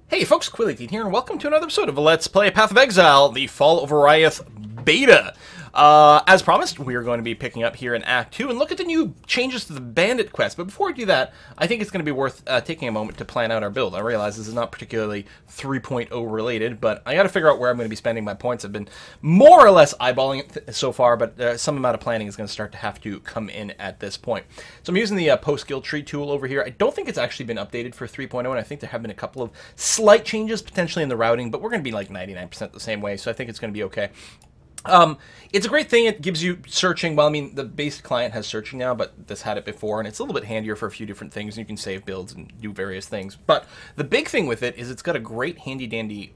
Hey folks, Kraityn here, and welcome to another episode of Let's Play Path of Exile, the Fall of Oriath Beta. As promised, we are going to be picking up here in Act 2 and look at the new changes to the Bandit Quest. But before we do that, I think it's going to be worth taking a moment to plan out our build. I realize this is not particularly 3.0 related, but I got to figure out where I'm going to be spending my points. I've been more or less eyeballing it so far, but some amount of planning is going to start to have to come in at this point. So I'm using the post-skill tree tool over here. I don't think it's actually been updated for 3.0, and I think there have been a couple of slight changes potentially in the routing, but we're going to be like 99% the same way, so I think it's going to be okay. It's a great thing. It gives you searching. Well, I mean, the base client has searching now, but this had it before, and it's a little bit handier for a few different things. You can save builds and do various things. But the big thing with it is it's got a great handy-dandy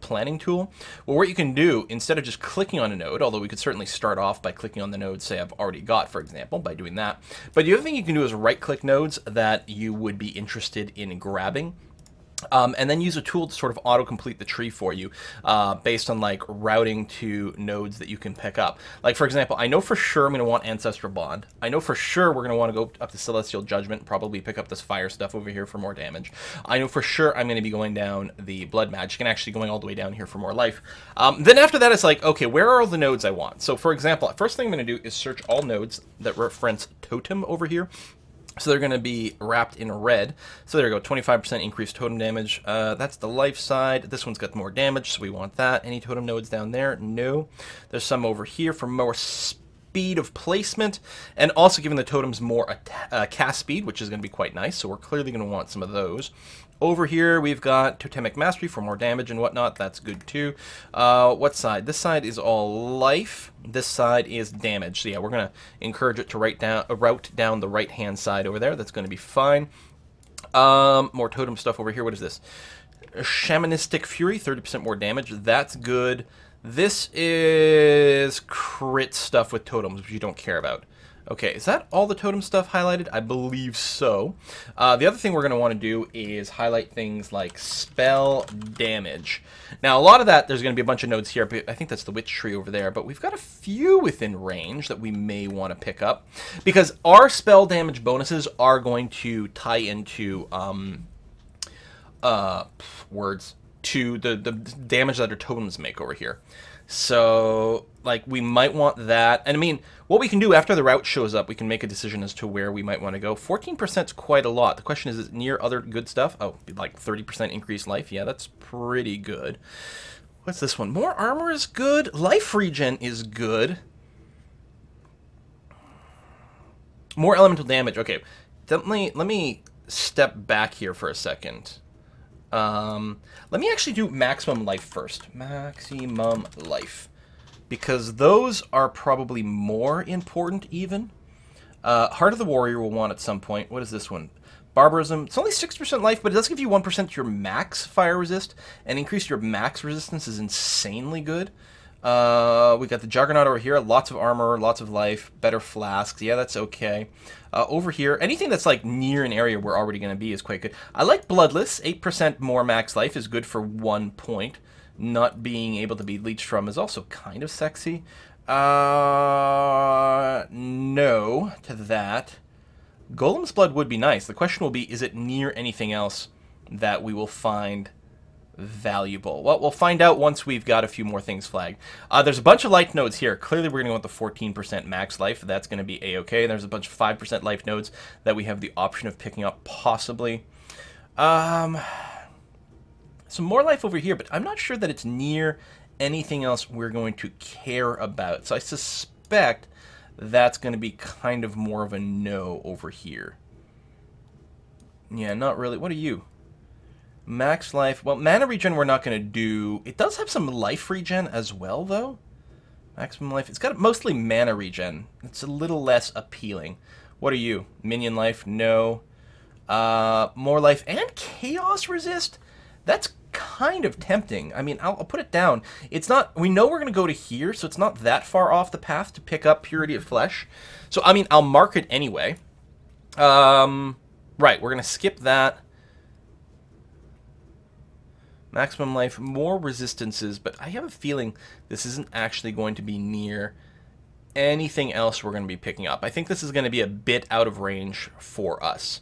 planning tool. Well, what you can do, instead of just clicking on a node, although we could certainly start off by clicking on the nodes, say I've already got, for example, by doing that. But the other thing you can do is right-click nodes that you would be interested in grabbing. And then use a tool to sort of auto-complete the tree for you based on, like, routing to nodes that you can pick up. Like, for example, I know for sure I'm going to want Ancestral Bond. I know for sure we're going to want to go up to Celestial Judgment, probably pick up this fire stuff over here for more damage. I know for sure I'm going to be going down the Blood Magic and actually going all the way down here for more life. Then after that, it's like, okay, where are all the nodes I want? So, for example, first thing I'm going to do is search all nodes that reference Totem over here. So they're going to be wrapped in red. So there we go, 25% increased totem damage. That's the life side. This one's got more damage, so we want that. Any totem nodes down there? No. There's some over here for more speed of placement, and also giving the totems more cast speed, which is going to be quite nice. So we're clearly going to want some of those. Over here, we've got Totemic Mastery for more damage and whatnot. That's good, too. What side? This side is all life. This side is damage. So, yeah, we're going to encourage it to route down the right-hand side over there. That's going to be fine. More totem stuff over here. What is this? Shamanistic Fury, 30% more damage. That's good. This is crit stuff with totems, which you don't care about. Okay, is that all the totem stuff highlighted? I believe so. The other thing we're going to want to do is highlight things like spell damage. Now, a lot of that, there's going to be a bunch of nodes here. But I think that's the witch tree over there. But we've got a few within range that we may want to pick up. Because our spell damage bonuses are going to tie into to the damage that our totems make over here. So, like, we might want that. And I mean, what we can do after the route shows up, we can make a decision as to where we might want to go. 14% is quite a lot. The question is it near other good stuff? Oh, like 30% increased life. Yeah, that's pretty good. What's this one? More armor is good. Life regen is good. More elemental damage. Okay, let me step back here for a second. Let me actually do maximum life first. Maximum life. Because those are probably more important even. Heart of the Warrior will want at some point. What is this one? Barbarism. It's only 6% life, but it does give you 1% to your max fire resist. And increase your max resistance is insanely good. We got the Juggernaut over here. Lots of armor, lots of life, better flasks. Yeah, that's okay. Over here, anything that's like near an area we're already going to be is quite good. I like Bloodless. 8% more max life is good for 1 point. Not being able to be leeched from is also kind of sexy. No to that. Golem's Blood would be nice. The question will be, is it near anything else that we will find valuable? Well, we'll find out once we've got a few more things flagged. There's a bunch of life nodes here. Clearly, we're going to want the 14% max life. That's going to be A-okay. There's a bunch of 5% life nodes that we have the option of picking up, possibly. Some more life over here, but I'm not sure that it's near anything else we're going to care about. So I suspect that's going to be kind of more of a no over here. Yeah, not really. What are you? Max life. Well, mana regen we're not going to do. It does have some life regen as well, though. Maximum life. It's got mostly mana regen. It's a little less appealing. What are you? Minion life? No. More life and chaos resist? That's kind of tempting. I mean, I'll put it down. It's not... We know we're going to go to here, so it's not that far off the path to pick up Purity of Flesh. So, I mean, I'll mark it anyway. Right, we're going to skip that. Maximum life, more resistances, but I have a feeling this isn't actually going to be near anything else we're going to be picking up. I think this is going to be a bit out of range for us.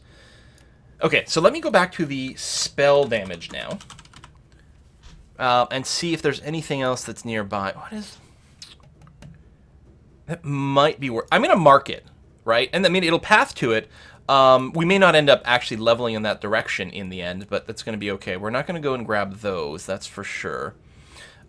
Okay, so let me go back to the spell damage now. And see if there's anything else that's nearby. What is... That might be worth... I'm going to mark it, right? And I mean, it'll path to it. We may not end up actually leveling in that direction in the end, but that's going to be okay. We're not going to go and grab those, that's for sure.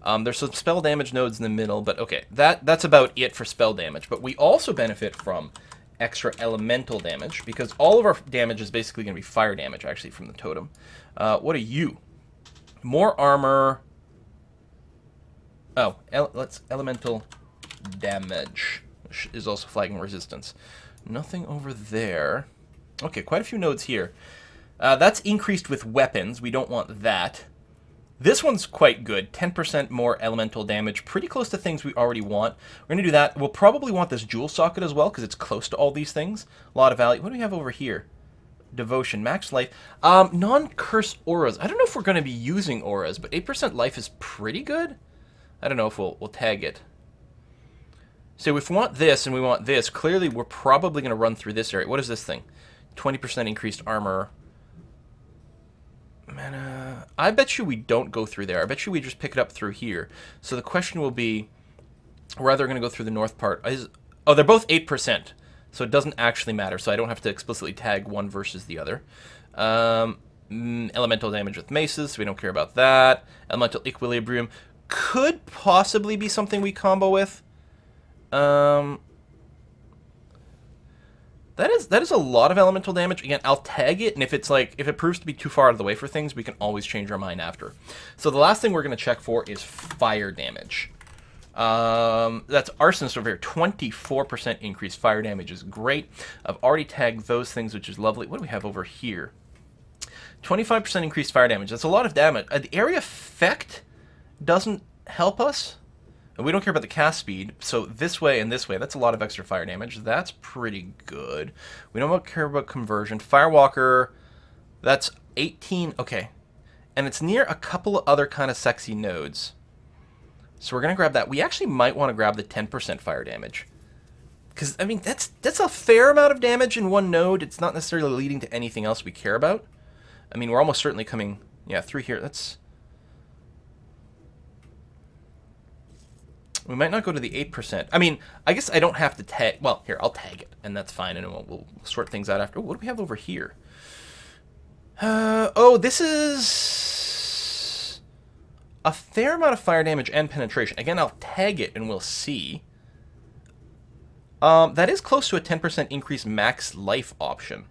There's some spell damage nodes in the middle, but okay, that's about it for spell damage. But we also benefit from extra elemental damage, because all of our damage is basically going to be fire damage, actually, from the totem. What are you? More armor. Oh, let's elemental damage, which is also flagging resistance. Nothing over there. Okay, quite a few nodes here. That's increased with weapons. We don't want that. This one's quite good. 10% more elemental damage. Pretty close to things we already want. We're going to do that. We'll probably want this jewel socket as well, because it's close to all these things. A lot of value. What do we have over here? Devotion, max life. Non-curse auras. I don't know if we're going to be using auras, but 8% life is pretty good. I don't know if we'll tag it. So if we want this and we want this, clearly we're probably going to run through this area. What is this thing? 20% increased armor. Mana. I bet you we don't go through there. I bet you we just pick it up through here. So the question will be, we're either going to go through the north part. Oh, they're both 8%. So it doesn't actually matter. So I don't have to explicitly tag one versus the other. Elemental damage with maces. So we don't care about that. Elemental equilibrium could possibly be something we combo with. That is a lot of elemental damage. Again, I'll tag it, and if it proves to be too far out of the way for things, we can always change our mind after. So the last thing we're going to check for is fire damage. That's arsonist over here. 24% increased fire damage is great. I've already tagged those things, which is lovely. What do we have over here? 25% increased fire damage. That's a lot of damage. The area effect doesn't help us. And we don't care about the cast speed, so this way and this way, that's a lot of extra fire damage. That's pretty good. We don't care about conversion. Firewalker, that's 18. Okay. And it's near a couple of other kind of sexy nodes. So we're going to grab that. We actually might want to grab the 10% fire damage. Because, I mean, that's a fair amount of damage in one node. It's not necessarily leading to anything else we care about. I mean, we're almost certainly coming, yeah, through here. That's... We might not go to the 8%. I mean, I guess I don't have to tag... Well, here, I'll tag it, and that's fine, and we'll sort things out after. Ooh, what do we have over here? Oh, this is a fair amount of fire damage and penetration. Again, I'll tag it, and we'll see. That is close to a 10% increase max life option.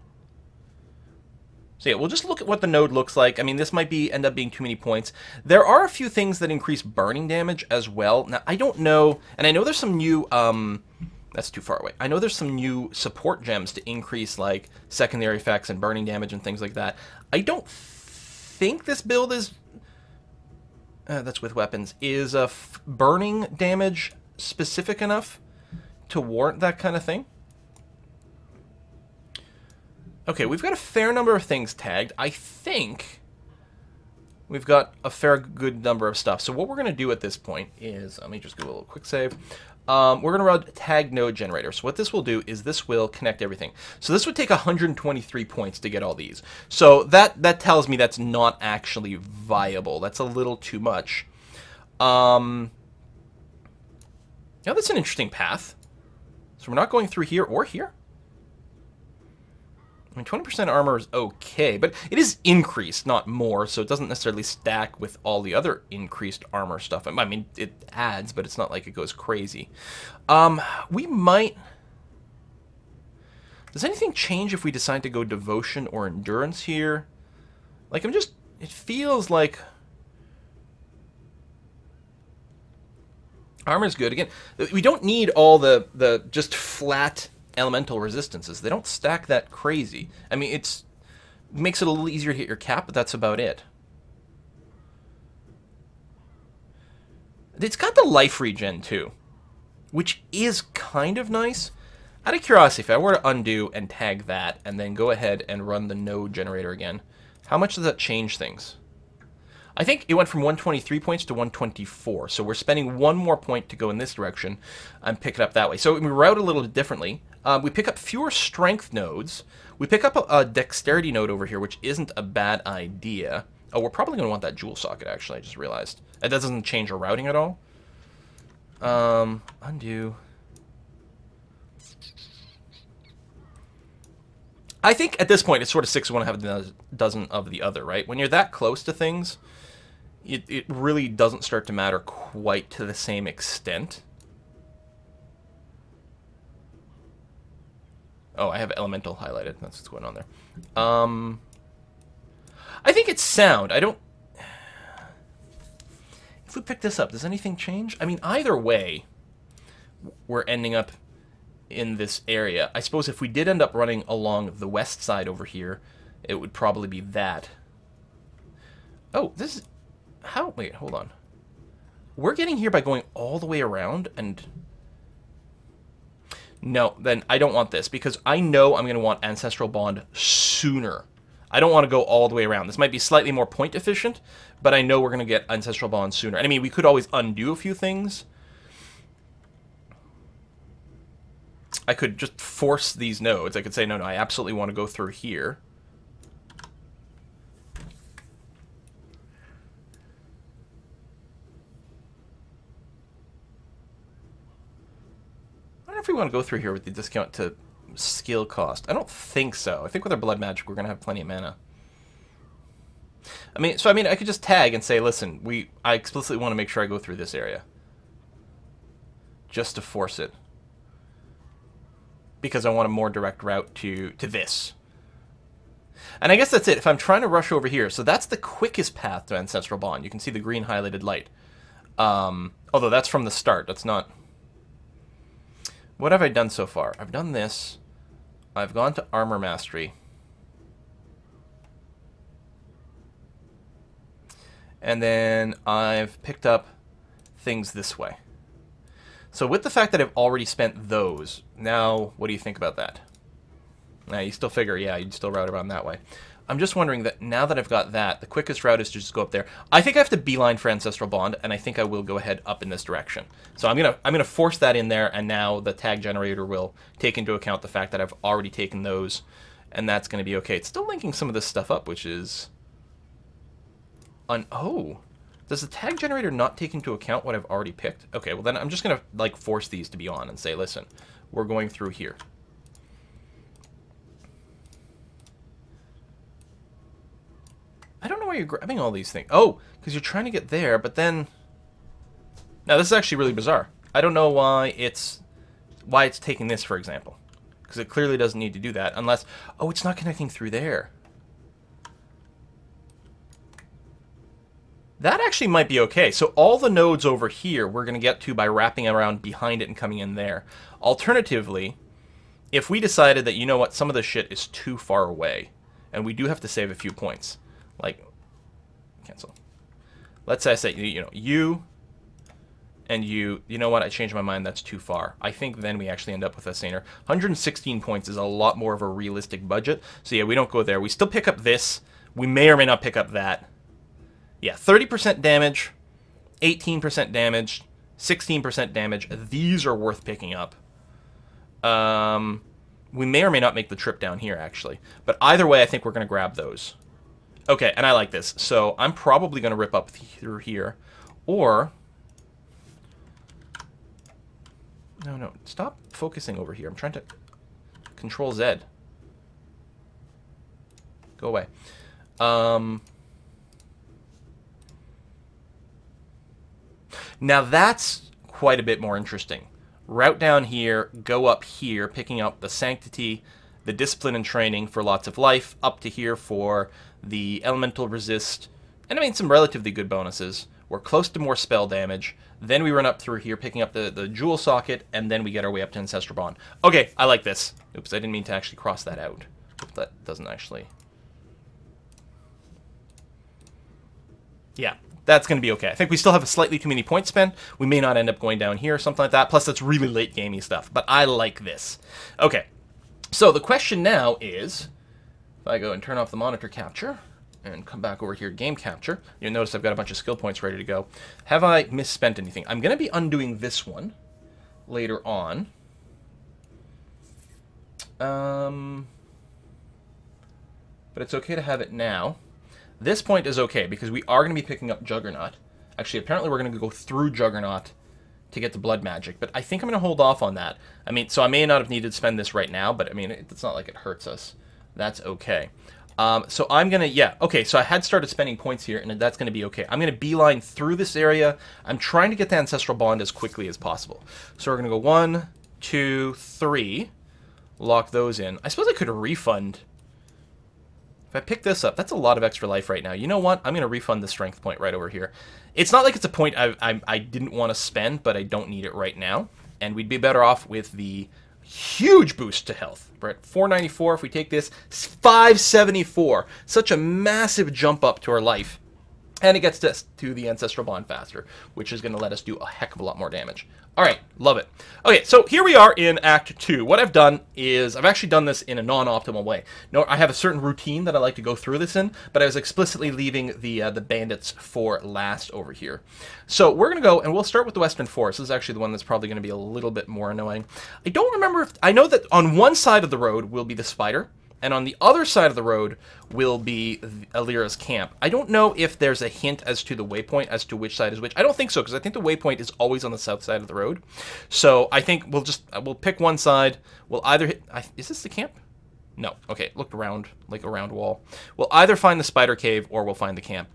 So yeah, we'll just look at what the node looks like. I mean, this might end up being too many points. There are a few things that increase burning damage as well. Now, I don't know, and I know there's some new, that's too far away. I know there's some new support gems to increase, like, secondary effects and burning damage and things like that. I don't think this build is, that's with weapons, is burning damage specific enough to warrant that kind of thing. Okay, we've got a fair number of things tagged. I think we've got a fair good number of stuff. So what we're going to do at this point is, let me just do a little quick save. We're going to run tag node generator. So what this will do is this will connect everything. So this would take 123 points to get all these. So that tells me that's not actually viable. That's a little too much. Now that's an interesting path. So we're not going through here or here. I mean, 20% armor is okay, but it is increased, not more, so it doesn't necessarily stack with all the other increased armor stuff. I mean, it adds, but it's not like it goes crazy. We might... Does anything change if we decide to go devotion or endurance here? Like, it feels like... Armor's good. Again, we don't need all the just flat... elemental resistances. They don't stack that crazy. I mean, it makes it a little easier to hit your cap, but that's about it. It's got the life regen too, which is kind of nice. Out of curiosity, if I were to undo and tag that and then go ahead and run the node generator again, how much does that change things? I think it went from 123 points to 124, so we're spending one more point to go in this direction and pick it up that way. So we route a little bit differently. We pick up fewer strength nodes. We pick up a dexterity node over here, which isn't a bad idea. Oh, we're probably going to want that jewel socket, actually. I just realized. That doesn't change our routing at all. Undo. I think at this point it's sort of 6 of one, half a dozen of the other, right? When you're that close to things, it really doesn't start to matter quite to the same extent. Oh, I have elemental highlighted. That's what's going on there. I think it's sound. I don't... If we pick this up, does anything change? I mean, either way, we're ending up in this area. I suppose if we did end up running along the west side over here, it would probably be that. Oh, this is... How? Wait, hold on. We're getting here by going all the way around and... No, then I don't want this, because I know I'm going to want Ancestral Bond sooner. I don't want to go all the way around. This might be slightly more point efficient, but I know we're going to get Ancestral Bond sooner. And I mean, we could always undo a few things. I could just force these nodes. I could say, no, I absolutely want to go through here. I don't know if we want to go through here with the discount to skill cost. I don't think so. I think with our blood magic, we're going to have plenty of mana. I mean, I could just tag and say, listen, I explicitly want to make sure I go through this area. Just to force it. Because I want a more direct route to this. And I guess that's it. If I'm trying to rush over here, so that's the quickest path to Ancestral Bond. You can see the green highlighted light. Although that's from the start. That's not... What have I done so far? I've done this. I've gone to Armor Mastery. And then I've picked up things this way. So with the fact that I've already spent those, now what do you think about that? Now you still figure, yeah, you'd still route around that way. I'm just wondering that now that I've got that, the quickest route is to just go up there. I think I have to beeline for Ancestral Bond, and I think I will go ahead up in this direction. So I'm gonna force that in there, and now the tag generator will take into account the fact that I've already taken those, and that's going to be okay. It's still linking some of this stuff up, which is... Oh! Does the tag generator not take into account what I've already picked? Okay, well then I'm just going to like force these to be on and say, listen, we're going through here. I don't know why you're grabbing all these things. Oh, because you're trying to get there, but then... Now, this is actually really bizarre. I don't know why it's taking this, for example. Because it clearly doesn't need to do that, unless... Oh, it's not connecting through there. That actually might be okay. So all the nodes over here we're going to get to by wrapping around behind it and coming in there. Alternatively, if we decided that, you know what, some of this shit is too far away, and we do have to save a few points... Like, cancel. Let's say I say, you know, you and you know what, I changed my mind, that's too far. I think then we actually end up with a saner. 116 points is a lot more of a realistic budget. So yeah, we don't go there. We still pick up this. We may or may not pick up that. Yeah, 30% damage, 18% damage, 16% damage. These are worth picking up. We may or may not make the trip down here, actually. But either way, I think we're going to grab those. Okay, and I like this. So I'm probably going to rip up through here. Or... No, stop focusing over here. I'm trying to... Control Z. Go away. Now that's quite a bit more interesting. Route down here, go up here, picking up the Sanctity, the Discipline and Training for lots of life, up to here for the Elemental Resist, and I mean some relatively good bonuses. We're close to more spell damage. Then we run up through here, picking up the Jewel Socket, and then we get our way up to Ancestral Bond. Okay, I like this. Oops, I didn't mean to actually cross that out. Hope that doesn't actually... Yeah, that's going to be okay. I think we still have a slightly too many points spent. We may not end up going down here or something like that. Plus, that's really late gamey stuff. But I like this. Okay, so the question now is... If I go and turn off the monitor capture and come back over here to game capture, you'll notice I've got a bunch of skill points ready to go. Have I misspent anything? I'm going to be undoing this one later on. But it's okay to have it now. This point is okay, because we are going to be picking up Juggernaut. Actually, apparently we're going to go through Juggernaut to get the blood magic, but I think I'm going to hold off on that. I mean, so I may not have needed to spend this right now, but I mean, it's not like it hurts us. That's okay. So I'm going to, yeah, okay, so I had started spending points here, and that's going to be okay. I'm going to beeline through this area. I'm trying to get the Ancestral Bond as quickly as possible. So we're going to go 1, 2, 3, lock those in. I suppose I could refund. If I pick this up, that's a lot of extra life right now. You know what? I'm going to refund the strength point right over here. It's not like it's a point I didn't want to spend, but I don't need it right now. And we'd be better off with the huge boost to health. We're at 494. If we take this, 574. Such a massive jump up to our life. And it gets us to the Ancestral Bond faster, which is going to let us do a heck of a lot more damage. All right, love it. Okay, so here we are in Act 2. What I've done is I've actually done this in a non-optimal way. No, I have a certain routine that I like to go through this in, but I was explicitly leaving the bandits for last over here. So we're going to go, and we'll start with the Western Forest. This is actually the one that's probably going to be a little bit more annoying. I don't remember if... I know that on one side of the road will be the spider, and on the other side of the road will be Alira's camp. I don't know if there's a hint as to the waypoint, as to which side is which. I don't think so, because I think the waypoint is always on the south side of the road. So I think we'll pick one side. We'll either hit... is this the camp? No. Okay, look around, like a round wall. We'll either find the spider cave or we'll find the camp.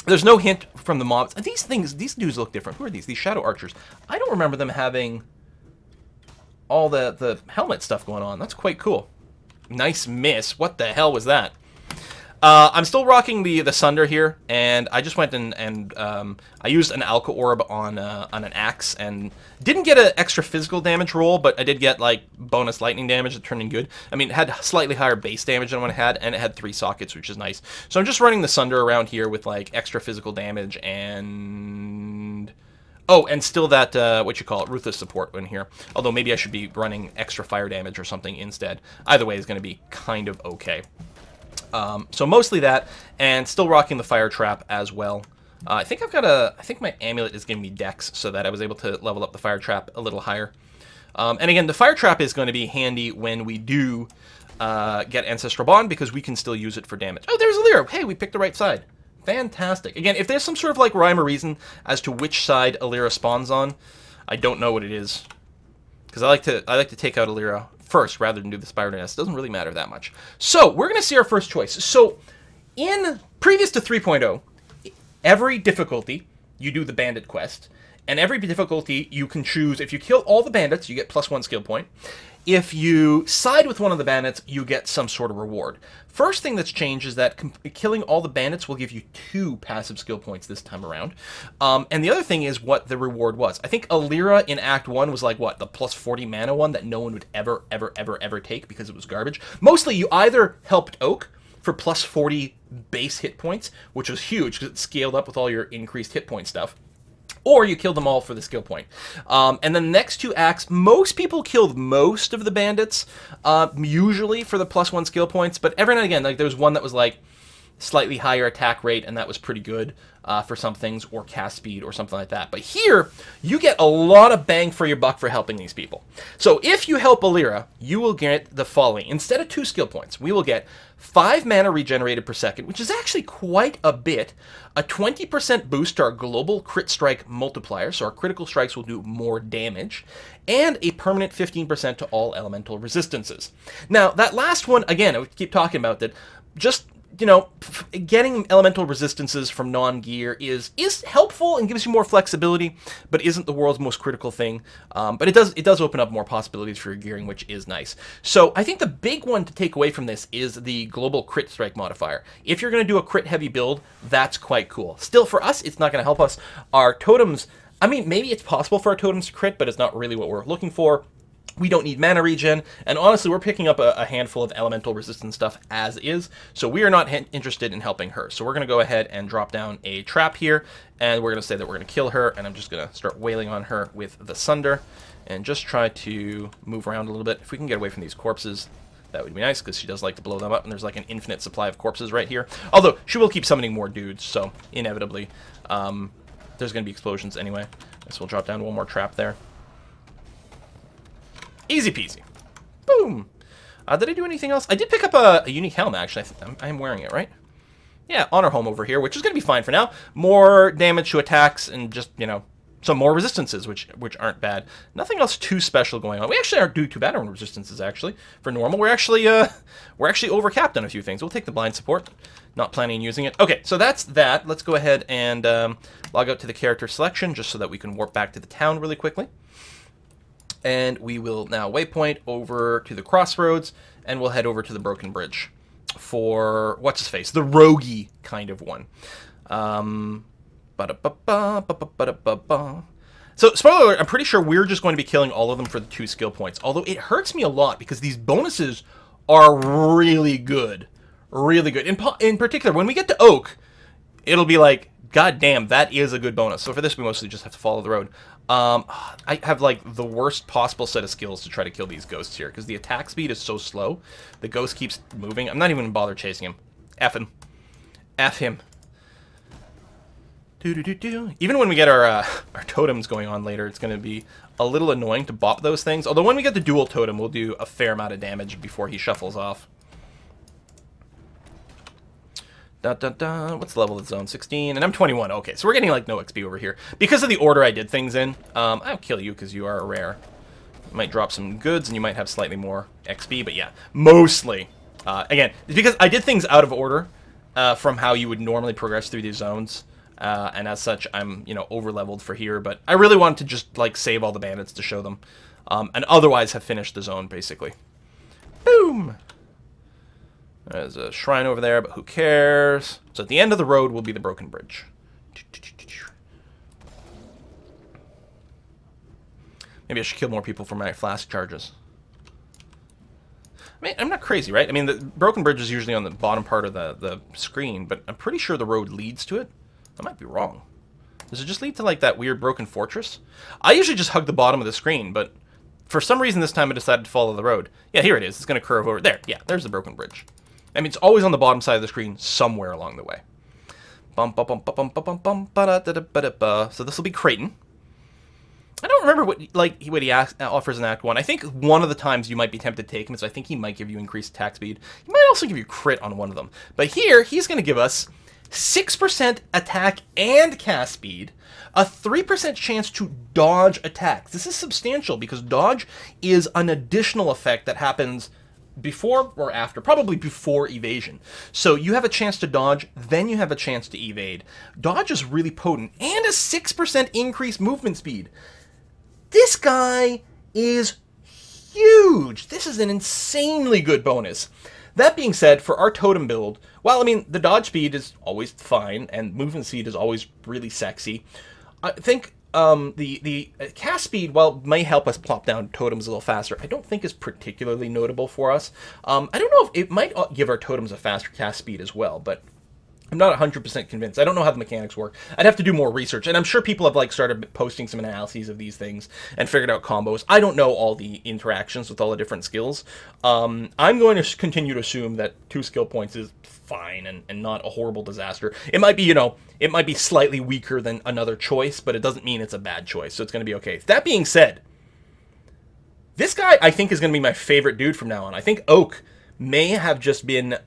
There's no hint from the mobs. And these dudes look different. Who are these? These shadow archers. I don't remember them having all the helmet stuff going on. That's quite cool. Nice miss. What the hell was that? I'm still rocking the Sunder here, and I just went and I used an Alka Orb on an axe, and didn't get an extra physical damage roll, but I did get like bonus lightning damage that turned in good. I mean, it had slightly higher base damage than what it had, and it had 3 sockets, which is nice. So I'm just running the Sunder around here with like extra physical damage and... Oh, and still that, what you call it, Ruthless support in here. Although maybe I should be running extra fire damage or something instead. Either way is going to be kind of okay. So mostly that, and still rocking the fire trap as well. I think I think my amulet is giving me dex, so that I was able to level up the fire trap a little higher. And again, the fire trap is going to be handy when we do get Ancestral Bond, because we can still use it for damage. Oh, there's Alira! Hey, we picked the right side. Fantastic. Again, if there's some sort of like rhyme or reason as to which side Alira spawns on, I don't know what it is, because I like to take out Alira first rather than do the spider nest. It doesn't really matter that much. So we're going to see our first choice. So in previous to 3.0, every difficulty you do the Bandit Quest, and every difficulty you can choose. If you kill all the bandits, you get +1 skill point. If you side with one of the bandits, you get some sort of reward. First thing that's changed is that killing all the bandits will give you 2 passive skill points this time around. And the other thing is what the reward was. I think Alira in Act 1 was like, what, the +40 mana one that no one would ever take because it was garbage. Mostly you either helped Oak for +40 base hit points, which was huge because it scaled up with all your increased hit point stuff. Or you killed them all for the skill point. And then the next 2 acts, most people killed most of the bandits, usually for the +1 skill points, but every now and again, like there was one that was like slightly higher attack rate, and that was pretty good for some things, or cast speed or something like that. But here, you get a lot of bang for your buck for helping these people. So if you help Alira, you will get the following. Instead of 2 skill points, we will get 5 mana regenerated per second, which is actually quite a bit, a 20% boost to our global crit strike multiplier, so our critical strikes will do more damage, and a permanent 15% to all elemental resistances. Now, that last one, again, I would keep talking about that, just, you know, getting elemental resistances from non-gear is helpful and gives you more flexibility, but isn't the world's most critical thing. But it does open up more possibilities for your gearing, which is nice. So I think the big one to take away from this is the global crit strike modifier. If you're going to do a crit heavy build, that's quite cool. Still, for us, it's not going to help us. Our totems, I mean, maybe it's possible for our totems to crit, but it's not really what we're looking for. We don't need mana regen, and honestly, we're picking up a handful of elemental resistance stuff as is, so we are not interested in helping her. So we're going to go ahead and drop down a trap here, and we're going to say that we're going to kill her, and I'm just going to start wailing on her with the Sunder, and just try to move around a little bit. If we can get away from these corpses, that would be nice, because she does like to blow them up, and there's like an infinite supply of corpses right here. Although, she will keep summoning more dudes, so inevitably, there's going to be explosions anyway. So we'll drop down one more trap there. Easy peasy. Boom. Did I do anything else? I did pick up a unique helm, actually. I am wearing it, right? Yeah, Honor Home over here, which is going to be fine for now. More damage to attacks and just, you know, some more resistances, which aren't bad. Nothing else too special going on. We actually aren't doing too bad on resistances, actually. For normal, we're actually overcapped on a few things. We'll take the blind support. Not planning on using it. Okay, so that's that. Let's go ahead and log out to the character selection just so that we can warp back to the town really quickly. And we will now waypoint over to the crossroads, and we'll head over to the Broken Bridge for, what's his face, the roguey kind of one. So, spoiler alert, I'm pretty sure we're just going to be killing all of them for the 2 skill points. Although it hurts me a lot because these bonuses are really good. Really good. In particular, when we get to Oak, it'll be like, god damn, that is a good bonus. So for this, we mostly just have to follow the road. I have, like, the worst possible set of skills to try to kill these ghosts here, because the attack speed is so slow. The ghost keeps moving. I'm not even going to bother chasing him. F him. F him. Even when we get our totems going on later, it's going to be a little annoying to bop those things. Although when we get the dual totem, we'll do a fair amount of damage before he shuffles off. What's the level of the zone? 16, and I'm 21. Okay, so we're getting like no XP over here. Because of the order I did things in, I'll kill you because you are a rare. You might drop some goods and you might have slightly more XP, but yeah, mostly. Again, it's because I did things out of order from how you would normally progress through these zones. And as such, I'm, you know, over-leveled for here, but I really wanted to just, like, save all the bandits to show them. And otherwise have finished the zone, basically. Boom! There's a shrine over there, but who cares? So at the end of the road will be the Broken Bridge. Maybe I should kill more people for my flask charges. I mean, I'm not crazy, right? I mean, the Broken Bridge is usually on the bottom part of the screen, but I'm pretty sure the road leads to it. I might be wrong. Does it just lead to, like, that weird broken fortress? I usually just hug the bottom of the screen, but for some reason this time I decided to follow the road. Yeah, here it is. It's going to curve over. There. Yeah, there's the Broken Bridge. I mean, it's always on the bottom side of the screen somewhere along the way. So this will be Kraityn. I don't remember what he offers in Act 1. I think one of the times you might be tempted to take him is I think he might give you increased attack speed. He might also give you crit on one of them. But here, he's going to give us 6% attack and cast speed, a 3% chance to dodge attacks. This is substantial because dodge is an additional effect that happens before or after, probably before evasion. So you have a chance to dodge, then you have a chance to evade. Dodge is really potent, and a 6% increased movement speed. This guy is huge. This is an insanely good bonus. That being said, for our totem build, well, I mean, the dodge speed is always fine, and movement speed is always really sexy. I think the cast speed, while it may help us plop down totems a little faster, I don't think is particularly notable for us. I don't know if it might give our totems a faster cast speed as well, but I'm not 100% convinced. I don't know how the mechanics work. I'd have to do more research, and I'm sure people have like started posting some analyses of these things and figured out combos. I don't know all the interactions with all the different skills. I'm going to continue to assume that 2 skill points is fine and not a horrible disaster. It might be, you know, it might be slightly weaker than another choice, but it doesn't mean it's a bad choice, so it's going to be okay. That being said, this guy I think is going to be my favorite dude from now on. I think Oak may have just been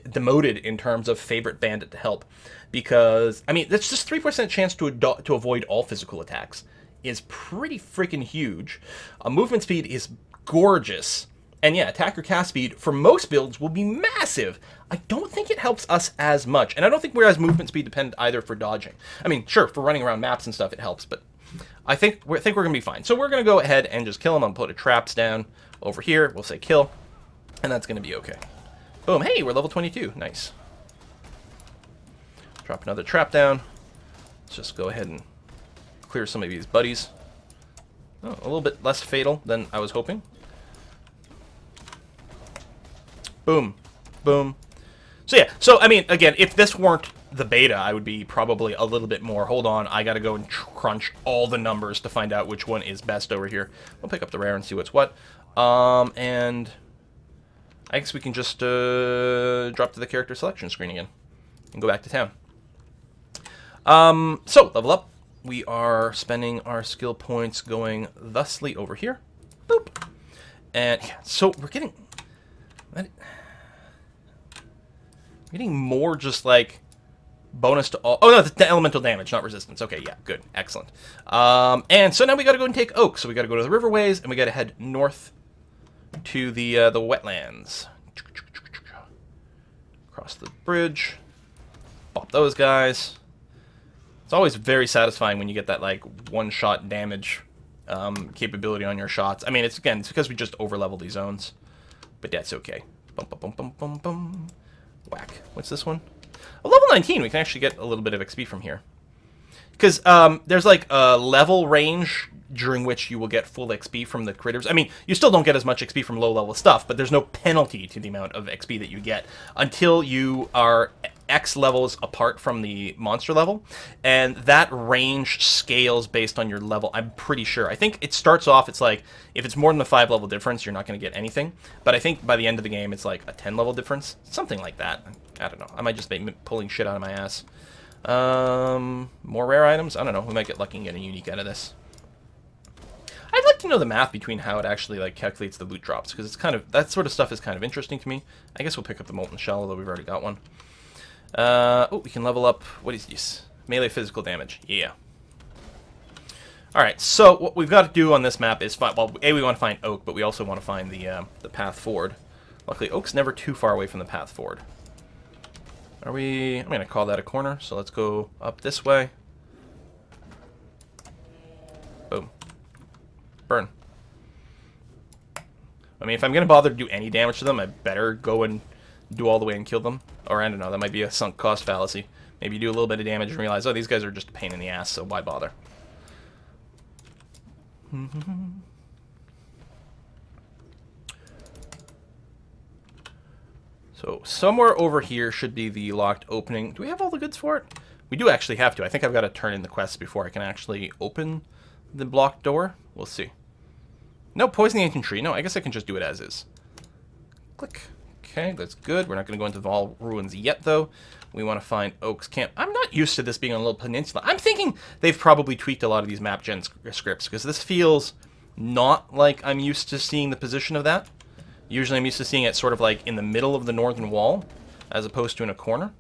demoted in terms of favorite bandit to help, because I mean that's just 3% chance to avoid all physical attacks is pretty freaking huge. Movement speed is gorgeous, and yeah, attack or cast speed for most builds will be massive. I don't think it helps us as much, and I don't think we're as movement speed dependent either for dodging. I mean, sure, for running around maps and stuff it helps, but I think we're gonna be fine. So we're gonna go ahead and just kill him. I'm put traps down over here. We'll say kill. And that's going to be okay. Boom. Hey, we're level 22. Nice. Drop another trap down. Let's just go ahead and clear some of these buddies. Oh, a little bit less fatal than I was hoping. Boom. Boom. So yeah. So, I mean, again, if this weren't the beta, I would be probably a little bit more. Hold on. I got to go and crunch all the numbers to find out which one is best over here. We'll pick up the rare and see what's what. And I guess we can just drop to the character selection screen again and go back to town. So, level up. We are spending our skill points going thusly over here. Boop. And yeah, so we're getting more just like bonus to all. Oh no, the elemental damage, not resistance. Okay, yeah, good, excellent. And so now we got to go and take Oak. So we got to go to the riverways, and we got to head north to the wetlands. Cross the bridge, bop those guys. It's always very satisfying when you get that like one-shot damage capability on your shots. I mean, it's because we just over-leveled these zones, but that's okay. Bum, bum, bum, bum, bum, bum. Whack. What's this one? A level 19. We can actually get a little bit of XP from here, because there's like a level range during which you will get full XP from the critters. I mean, you still don't get as much XP from low-level stuff, but there's no penalty to the amount of XP that you get until you are X levels apart from the monster level, and that range scales based on your level, I'm pretty sure. I think it starts off, it's like, if it's more than a 5-level difference, you're not going to get anything, but I think by the end of the game, it's like a 10-level difference, something like that. I don't know. I might just be pulling shit out of my ass. More rare items? I don't know. We might get lucky and get a unique out of this. I'd like to know the math between how it actually like calculates the loot drops, because it's kind of, that sort of stuff is kind of interesting to me. I guess we'll pick up the Molten Shell, although we've already got one. Oh, we can level up, what is this? Melee physical damage. Yeah. Alright, so what we've got to do on this map is find, well, A, we want to find Oak, but we also want to find the path forward. Luckily, Oak's never too far away from the path forward. I'm going to call that a corner, so let's go up this way. Boom. Burn. I mean, if I'm going to bother to do any damage to them, I better go and do all the way and kill them. Or, I don't know, that might be a sunk cost fallacy. Maybe you do a little bit of damage and realize, oh, these guys are just a pain in the ass, so why bother? So, somewhere over here should be the locked opening. Do we have all the goods for it? We do actually have to. I think I've got to turn in the quests before I can actually open the blocked door. We'll see. No, poison the ancient tree. No, I guess I can just do it as is. Click. Okay, that's good. We're not going to go into the Vaal ruins yet, though. We want to find Oak's camp. I'm not used to this being on a little peninsula. I'm thinking they've probably tweaked a lot of these map gen scripts, because this feels not like I'm used to seeing the position of that. Usually I'm used to seeing it sort of like in the middle of the northern wall, as opposed to in a corner.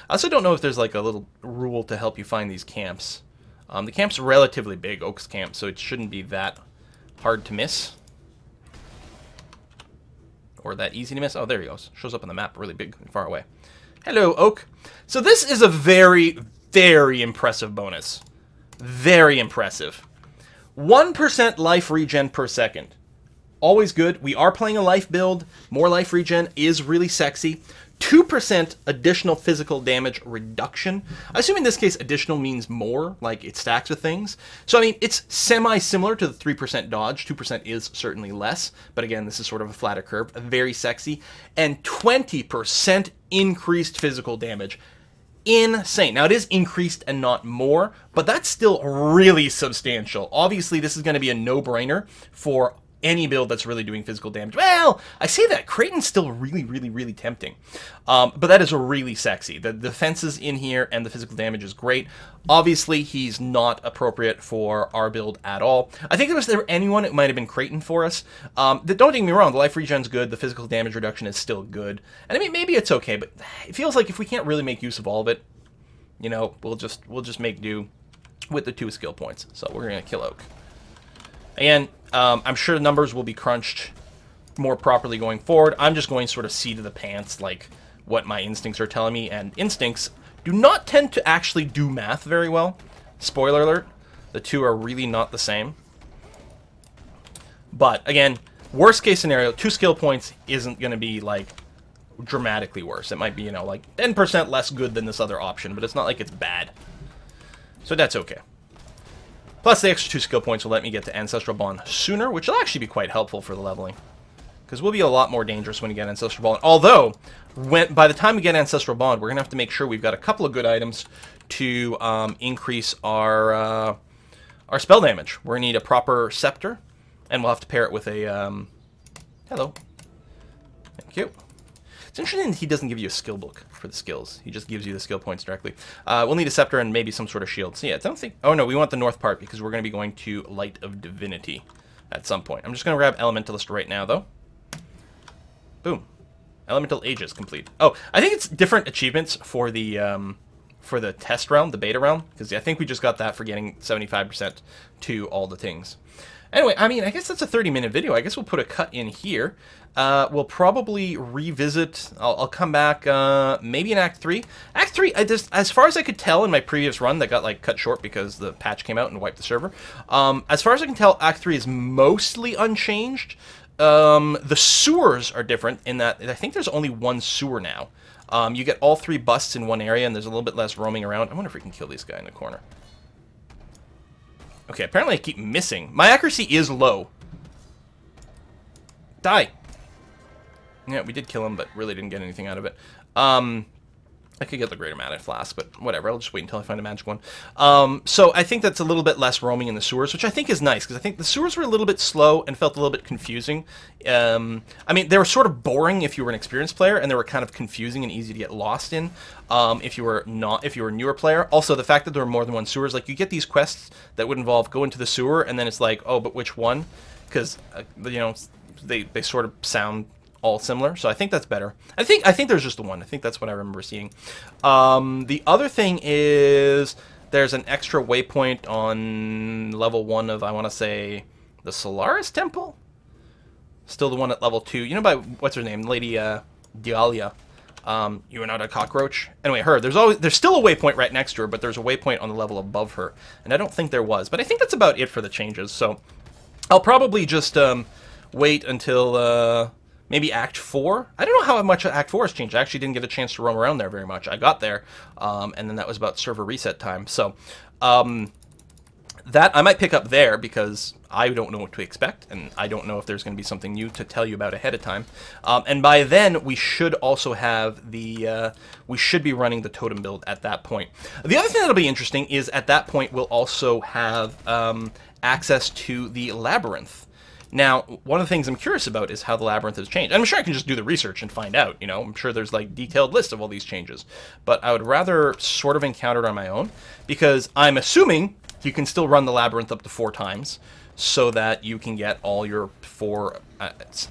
I also don't know if there's like a little rule to help you find these camps. The camp's relatively big, Oak's camp, so it shouldn't be that hard to miss. Or that easy to miss. Oh, there he goes. Shows up on the map really big and far away. Hello, Oak. So this is a very, very impressive bonus. Very impressive. 1% life regen per second. Always good. We are playing a life build. More life regen is really sexy. 2% additional physical damage reduction. I assume in this case additional means more, like it stacks with things. So I mean, it's semi-similar to the 3% dodge. 2% is certainly less, but again, this is sort of a flatter curve. Very sexy. And 20% increased physical damage. Insane. Now, it is increased and not more, but that's still really substantial. Obviously, this is going to be a no-brainer for any build that's really doing physical damage. Well, I say that. Kraityn's still really, really, really tempting. But that is really sexy. The defenses in here and the physical damage is great. Obviously, he's not appropriate for our build at all. I think if there was anyone, it might have been Kraityn for us. Don't get me wrong, the life regen's good, the physical damage reduction is still good. And I mean, maybe it's okay, but it feels like if we can't really make use of all of it, you know, we'll just make do with the 2 skill points. So we're going to kill Oak. Again, I'm sure the numbers will be crunched more properly going forward. I'm just going sort of seat of the pants, like what my instincts are telling me, and instincts do not tend to actually do math very well. Spoiler alert, the two are really not the same. But again, worst case scenario, 2 skill points isn't going to be like dramatically worse. It might be, you know, like 10% less good than this other option, but it's not like it's bad. So that's okay. Plus, the extra 2 skill points will let me get to Ancestral Bond sooner, which will actually be quite helpful for the leveling. Because we'll be a lot more dangerous when we get Ancestral Bond. Although, by the time we get Ancestral Bond, we're going to have to make sure we've got a couple of good items to increase our spell damage. We're going to need a proper Scepter, and we'll have to pair it with a... hello. Thank you. It's interesting that he doesn't give you a skill book for the skills. He just gives you the skill points directly. We'll need a Scepter and maybe some sort of shield. So yeah, I don't think... Oh no, we want the north part because we're going to be going to Light of Divinity. at some point. I'm just going to grab Elementalist right now, though. Boom. Elemental Aegis complete. Oh, I think it's different achievements for the test round, the beta round, because I think we just got that for getting 75% to all the things. Anyway, I mean, I guess that's a 30-minute video. I guess we'll put a cut in here. We'll probably revisit. I'll come back maybe in Act 3. Act 3, as far as I could tell in my previous run that got like cut short because the patch came out and wiped the server. As far as I can tell, Act 3 is mostly unchanged. The sewers are different in that I think there's only one sewer now. You get all 3 busts in one area, and there's a little bit less roaming around. I wonder if we can kill this guy in the corner. Okay, apparently I keep missing. My accuracy is low. Die. Yeah, we did kill him, but really didn't get anything out of it. I could get the Greater Mana Flask, but whatever. I'll just wait until I find a magic one. So I think that's a little bit less roaming in the sewers, which I think is nice, because I think the sewers were a little bit slow and felt a little bit confusing. I mean, they were sort of boring if you were an experienced player, and they were kind of confusing and easy to get lost in if you were a newer player. Also, the fact that there were more than one sewers, like you get these quests that would involve go into the sewer, and then it's like, oh, but which one? Because you know, they sort of sound all similar, so I think that's better. I think there's just the one. I think that's what I remember seeing. The other thing is there's an extra waypoint on level 1 of, I want to say, the Solaris Temple? Still the one at level 2. You know, by, what's her name? Lady Dialia. You are not a cockroach. Anyway, her. There's still a waypoint right next to her, but there's a waypoint on the level above her. And I don't think there was. But I think that's about it for the changes. So I'll probably just wait until maybe Act 4. I don't know how much Act 4 has changed. I actually didn't get a chance to roam around there very much. I got there, and then that was about server reset time. So that I might pick up there because I don't know what to expect, and I don't know if there's going to be something new to tell you about ahead of time. And by then, we should also have the we should be running the Totem build at that point. The other thing that'll be interesting is at that point we'll also have access to the Labyrinth. Now, one of the things I'm curious about is how the Labyrinth has changed. I'm sure I can just do the research and find out, you know. I'm sure there's, like, detailed list of all these changes. But I would rather sort of encounter it on my own, because I'm assuming you can still run the Labyrinth up to 4 times, so that you can get all your 4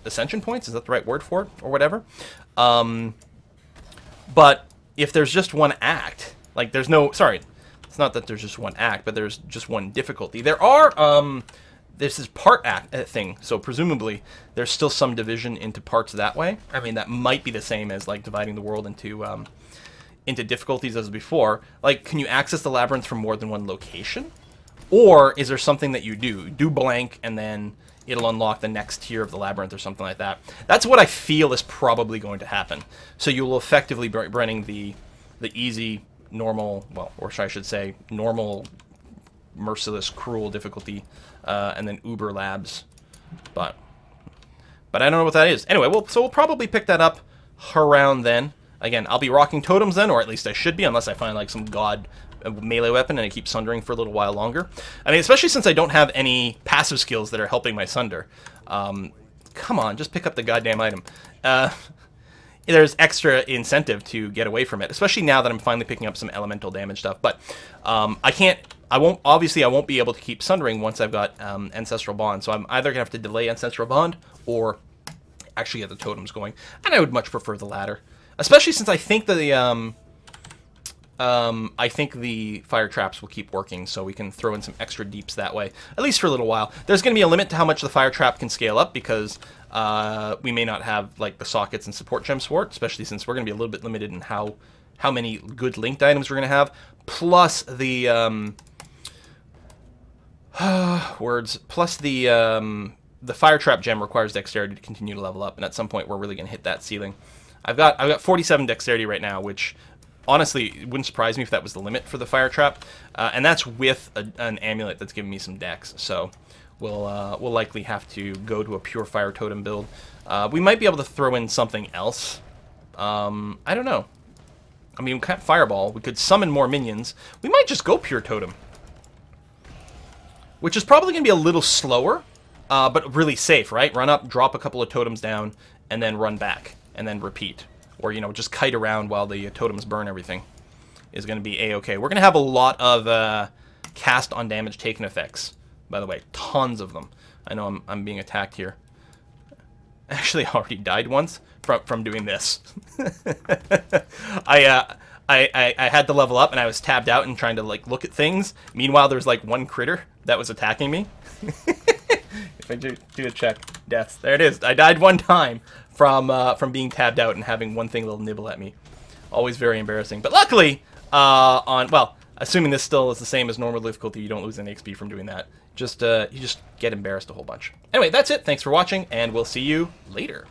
Ascension points. Is that the right word for it? Or whatever. But if there's just one act, like, there's no... Sorry, it's not that there's just one act, but there's just one difficulty. There are... This is part act thing, so presumably there's still some division into parts that way. I mean, that might be the same as like dividing the world into difficulties as before. Like, can you access the Labyrinth from more than one location, or is there something that you do blank and then it'll unlock the next tier of the Labyrinth or something like that? That's what I feel is probably going to happen. So you will effectively be running the easy, normal, well, or I should say normal, merciless, cruel difficulty. And then Uber Labs, but I don't know what that is. Anyway, so we'll probably pick that up around then. Again, I'll be rocking totems then, or at least I should be, unless I find like some god melee weapon and I keep sundering for a little while longer. I mean, especially since I don't have any passive skills that are helping my sunder. Come on, just pick up the goddamn item. There's extra incentive to get away from it, especially now that I'm finally picking up some elemental damage stuff. But I won't be able to keep sundering once I've got Ancestral Bond. So I'm either gonna have to delay Ancestral Bond or actually get the totems going. And I would much prefer the latter, especially since I think the fire traps will keep working, so we can throw in some extra deeps that way, at least for a little while. There's going to be a limit to how much the fire trap can scale up, because we may not have like the sockets and support gems for it, especially since we're going to be a little bit limited in how many good linked items we're going to have. Plus the the fire trap gem requires dexterity to continue to level up, and at some point we're really going to hit that ceiling. I've got 47 dexterity right now, which honestly, it wouldn't surprise me if that was the limit for the fire trap, and that's with an amulet that's giving me some dex. So we'll likely have to go to a pure fire totem build. We might be able to throw in something else. I don't know. I mean, we can't fireball. We could summon more minions. We might just go pure totem, which is probably going to be a little slower, but really safe, right? Run up, drop a couple of totems down, and then run back, and then repeat. Or, you know, just kite around while the totems burn everything is going to be A-okay. We're going to have a lot of cast on damage taken effects, by the way. Tons of them. I know I'm being attacked here. Actually, I already died once from doing this. I had to level up, and I was tabbed out and trying to like look at things. Meanwhile, there's like one critter that was attacking me. If I do a check, deaths. There it is. I died one time from being tabbed out and having one thing little nibble at me. Always very embarrassing. But luckily, well, assuming this still is the same as normal difficulty, you don't lose any XP from doing that. You just get embarrassed a whole bunch. Anyway, that's it. Thanks for watching, and we'll see you later.